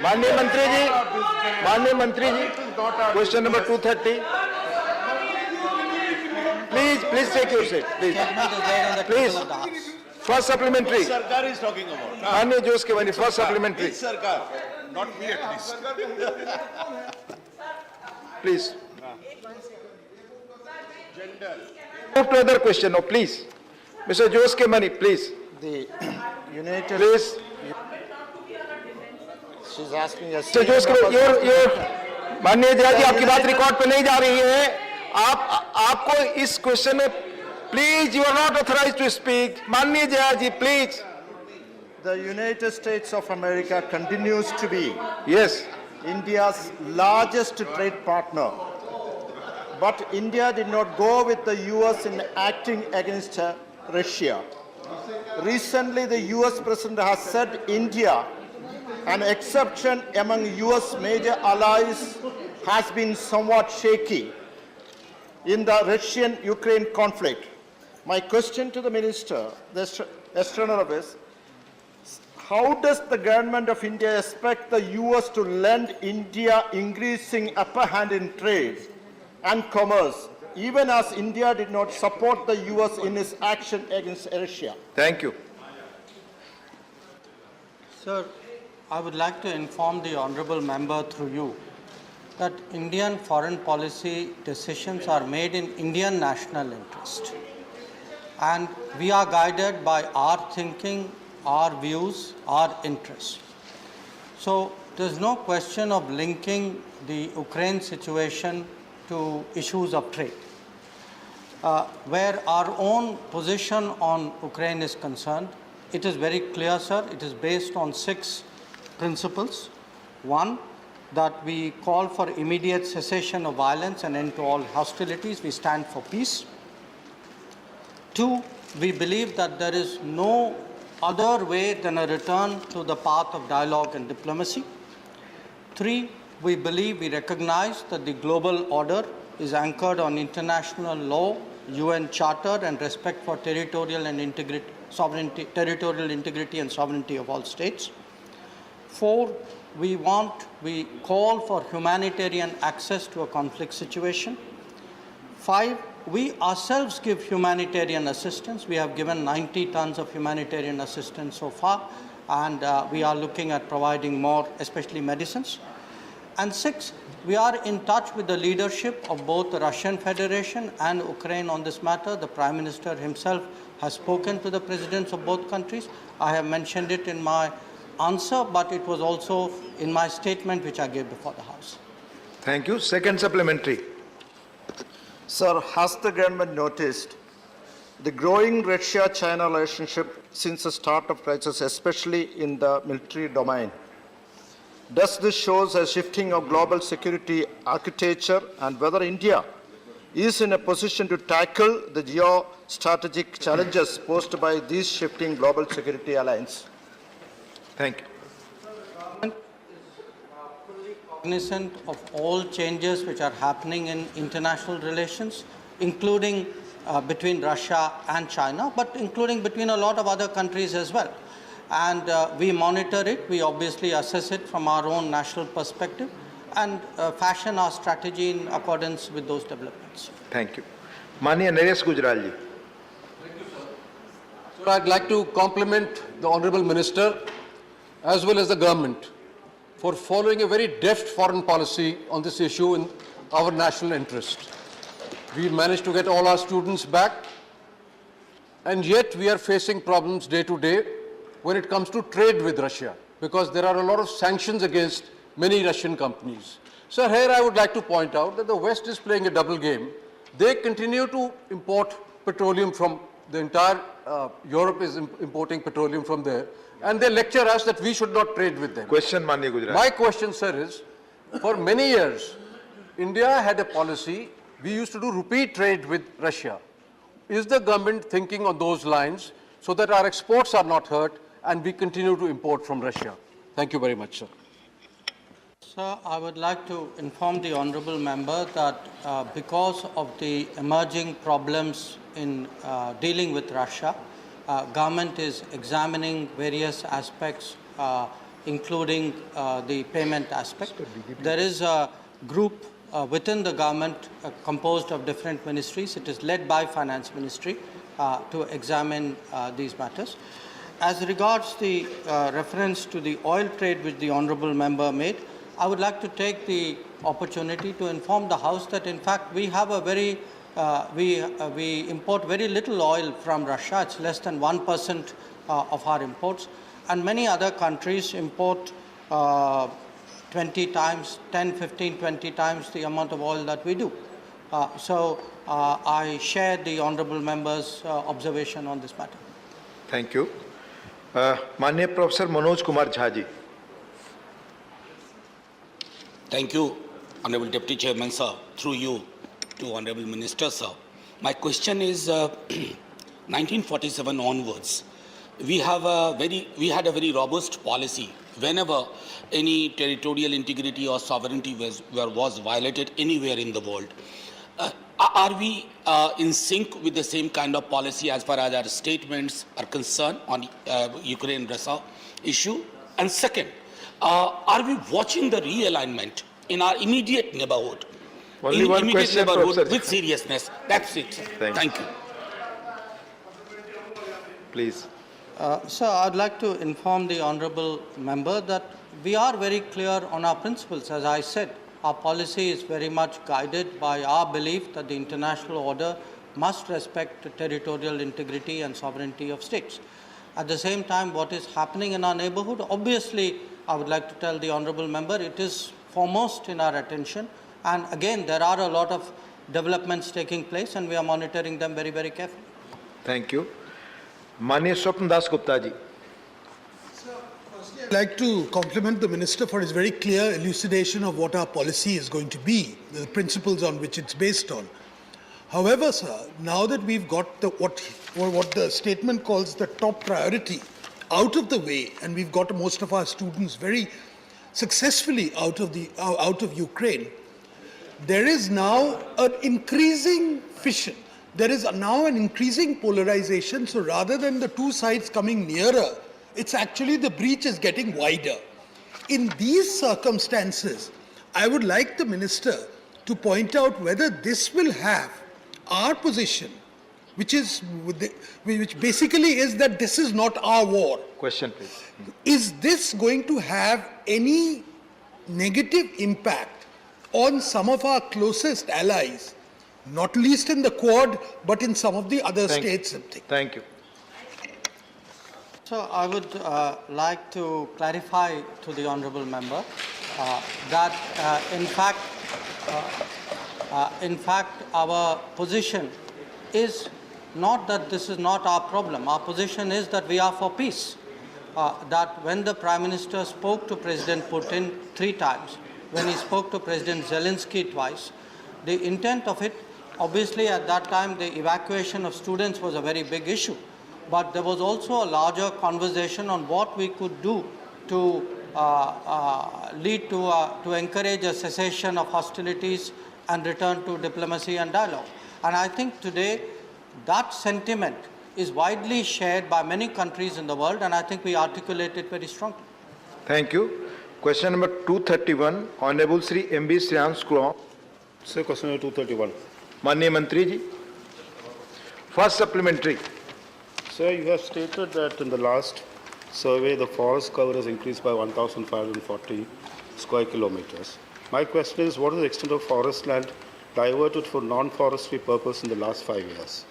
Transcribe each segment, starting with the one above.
माननीय मंत्री जी, question number 230. Please take your seat. Please. First supplementary. Which Sarkar is talking about? माननीय जोश के बनी first supplementary. Which Sarkar? Not me at least. Please. Gender. Move to other question. No, please. Mr. Jose K. Mani, please. The United Please. She's asking a Mr. Jose K. your माननीय जया जी, आपकी बात record पे नहीं जा रही है. आपको इस क्वेश्चन में please, you are not authorised to speak. माननीय Jaya ji, please. The United States of America continues to be Yes. India's largest trade partner. But India did not go with the US in acting against Russia. Recently, the US President has said India, an exception among US major allies, has been somewhat shaky in the Russian-Ukraine conflict. My question to the Minister, the External Affairs, how does the government of India expect the US to lend India increasing upper hand in trade and commerce, even as India did not support the US in its action against Russia? Thank you. Sir, I would like to inform the honorable member through you that Indian foreign policy decisions are made in Indian national interest. And we are guided by our thinking, our views, our interests. So there's no question of linking the Ukraine situation to issues of trade. Where our own position on Ukraine is concerned, it is very clear, sir. It is based on 6 principles. 1, that we call for immediate cessation of violence and end to all hostilities. We stand for peace. 2, we believe that there is no other way than a return to the path of dialogue and diplomacy. 3, we believe, we recognize that the global order is anchored on international law, UN Charter, and respect for territorial integrity and sovereignty of all states. 4, we call for humanitarian access to a conflict situation. 5, we ourselves give humanitarian assistance. We have given 90 tons of humanitarian assistance so far, and we are looking at providing more, especially medicines. And 6, we are in touch with the leadership of both the Russian Federation and Ukraine on this matter. The Prime Minister himself has spoken to the presidents of both countries. I have mentioned it in my answer, but it was also in my statement which I gave before the House. Thank you. Second supplementary. Sir, has the government noticed the growing Russia-China relationship since the start of crisis, especially in the military domain? Does this show a shifting of global security architecture, and whether India is in a position to tackle the geostrategic challenges posed by these shifting global security alliances? Thank you. Cognizant of all changes which are happening in international relations, including between Russia and China, but including between a lot of other countries as well. And we monitor it, we obviously assess it from our own national perspective, and fashion our strategy in accordance with those developments. Thank you. Mania Naresh Gujral ji. Sir, I'd like to compliment the Honourable Minister as well as the government for following a very deft foreign policy on this issue in our national interest. We managed to get all our students back, and yet we are facing problems day to day when it comes to trade with Russia, because there are a lot of sanctions against many Russian companies. So here I would like to point out that the West is playing a double game. They continue to import petroleum from the entire Europe is importing petroleum from there, and they lecture us that we should not trade with them. Question, Manya Gujral. My question, sir, is, for many years, India had a policy, we used to do rupee trade with Russia. Is the government thinking on those lines so that our exports are not hurt and we continue to import from Russia? Thank you very much, sir. Sir, I would like to inform the honourable member that because of the emerging problems in dealing with Russia, government is examining various aspects including the payment aspect. There is a group within the government composed of different ministries. It is led by Finance Ministry to examine these matters. As regards the reference to the oil trade which the honourable member made, I would like to take the opportunity to inform the House that in fact we have a very we import very little oil from Russia. It's less than 1% of our imports, and many other countries import 20 times, 10, 15, 20 times the amount of oil that we do. So I share the honourable member's observation on this matter. Thank you. माननीय professor Manoj Kumar Jha ji. Thank you, Honorable Deputy Chairman, sir. Through you to Honorable Minister, sir. My question is, 1947 onwards, we had a very robust policy. Whenever any territorial integrity or sovereignty was violated anywhere in the world, are we in sync with the same kind of policy as far as our statements are concerned on Ukraine-Russia issue? And second, are we watching the realignment in our immediate neighborhood? Only one question, Professor. With seriousness. That's it. Thank you. Please. Sir, I'd like to inform the honourable member that we are very clear on our principles. As I said, our policy is very much guided by our belief that the international order must respect the territorial integrity and sovereignty of states. At the same time, what is happening in our neighbourhood, obviously, I would like to tell the honourable member, it is foremost in our attention. And again, there are a lot of developments taking place, and we are monitoring them very, very carefully. Thank you. माननीय स्वप्न Das Gupta ji. I'd like to compliment the Minister for his very clear elucidation of what our policy is going to be, the principles on which it's based on. However, sir, now that we've got what the statement calls the top priority out of the way, and we've got most of our students very successfully out of Ukraine, there is now an increasing fission. There is now an increasing polarization. So rather than the two sides coming nearer, it's actually the breach is getting wider. In these circumstances, I would like the Minister to point out whether this will have our position, which basically is that this is not our war. Question, please. Is this going to have any negative impact on some of our closest allies, not least in the Quad, but in some of the other states? Thank you. So I would like to clarify to the honourable member that in fact our position is not that this is not our problem. Our position is that we are for peace. That when the Prime Minister spoke to President Putin 3 times, when he spoke to President Zelensky twice, the intent of it, obviously at that time the evacuation of students was a very big issue, but there was also a larger conversation on what we could do to lead to encourage a cessation of hostilities and return to diplomacy and dialogue. And I think today that sentiment is widely shared by many countries in the world, and I think we articulate it very strongly. Thank you. Question number 231, Honorable Sri M.B. Shreyans Kulon. Sir, question number 231. माननीय मंत्री जी. First supplementary. Sir, you have stated that in the last survey, the forest cover has increased by 1,540 square kilometers. My question is, what is the extent of forest land diverted for non-forestry purpose in the last 5 years?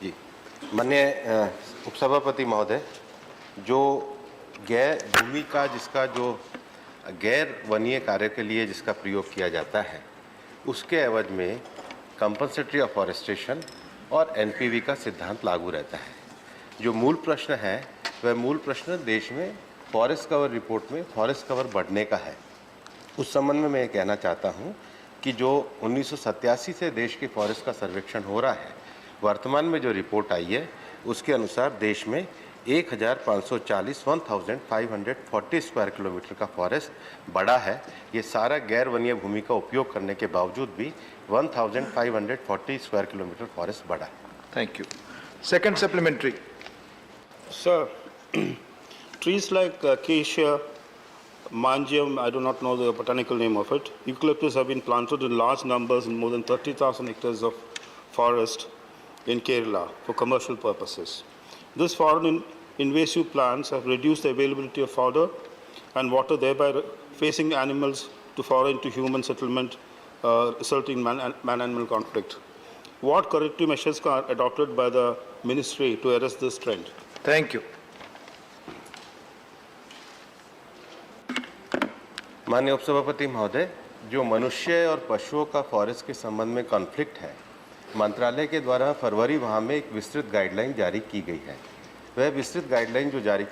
जी, माननीय उपसभापति महोदय, जो गैर भूमि का जिसका जो गैर वनीय कार्य के लिए जिसका प्रयोग किया जाता है, उसके एवज में कंपनसेटरी अफॉरेस्टेशन और एनपीवी का सिद्धांत लागू रहता है. जो मूल प्रश्न है वह मूल प्रश्न देश में फॉरेस्ट कवर रिपोर्ट में फॉरेस्ट कवर बढ़ने का है. उस संबंध में मैं कहना चाहता हूं कि जो 1987 से देश के फॉरेस्ट का सर्वेक्षण हो रहा है, वर्तमान में जो रिपोर्ट आई है उसके अनुसार देश में 1540 स्क्वायर किलोमीटर का फॉरेस्ट बड़ा है। ये सारा गैर वनीय भूमि का उपयोग करने के बावजूद भी 1540 स्क्वायर किलोमीटर फॉरेस्ट बड़ा है। Thank you. Second supplementary. Sir, trees like acacia, mangium, I do not know the botanical name of it, eucalyptus have been planted in large numbers in more than 30,000 hectares of forest in Kerala for commercial purposes. These foreign invasive plants have reduced the availability of fodder and water, thereby facing animals to foreign to human settlement, resulting in man-animal conflict. What corrective measures are adopted by the ministry to arrest this trend? Thank you. माननीय उपसभापति महोदय, जो मनुष्य और पशुओं का forest के संबंध में कॉन्फ्लिक्ट है, मंत्रालय के द्वारा फरवरी माह में एक विस्तृत गाइडलाइन जारी की गई है। वह विस्तृत गाइडलाइन जो जारी